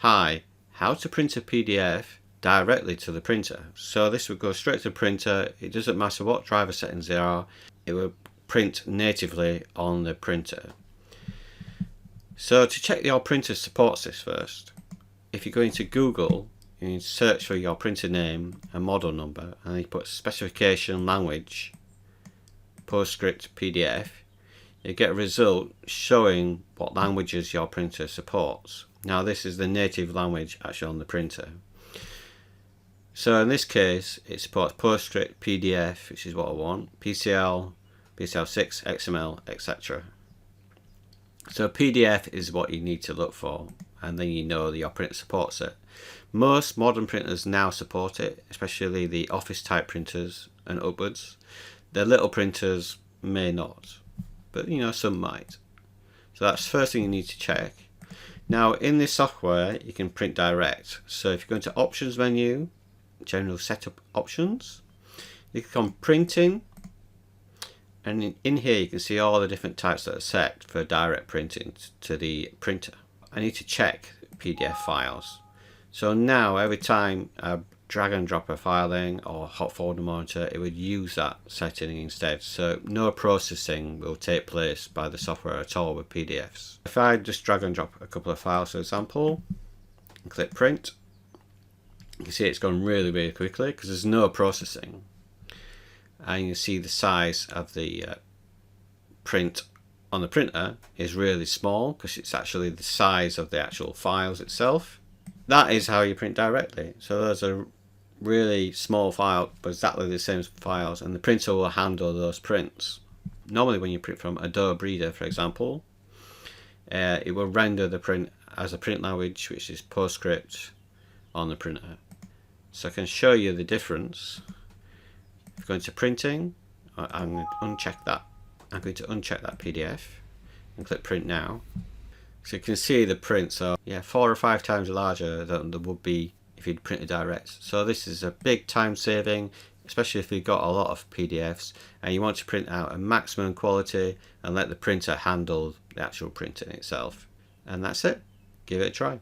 Hi, how to print a PDF directly to the printer. So this would go straight to the printer. It doesn't matter what driver settings there are, it will print natively on the printer. So to check your printer supports this first, if you go into Google, you need to search for your printer name and model number, and you put specification language PostScript PDF. You get a result showing what languages your printer supports. Now this is the native language actually on the printer. So in this case it supports PostScript, PDF, which is what I want, PCL, PCL6, XML, etc. So PDF is what you need to look for, and then you know that your printer supports it. Most modern printers now support it, especially the office type printers and upwards. The little printers may not, but some might. So that's the first thing you need to check. Now in this software you can print direct. So if you go into options menu, general setup options, you click on printing, and in here you can see all the different types that are set for direct printing to the printer. I need to check PDF files. So now every time I drag and drop a file in or hot folder monitor, it would use that setting instead. So no processing will take place by the software at all with PDFs. If I just drag and drop a couple of files, for example, and click print, you can see it's gone really quickly because there's no processing. And you can see the size of the print on the printer is really small because it's actually the size of the actual files itself. That is how you print directly. So there's a really small file but exactly the same files, and the printer will handle those prints. Normally when you print from Adobe Reader, for example, it will render the print as a print language, which is PostScript, on the printer. So I can show you the difference. If I go into printing, I'm going to uncheck that. I'm going to uncheck that PDF and click print now. So you can see the prints are 4 or 5 times larger than they would be if you'd printed direct. So this is a big time saving, especially if you've got a lot of PDFs and you want to print out a maximum quality and let the printer handle the actual printing itself. And that's it. Give it a try.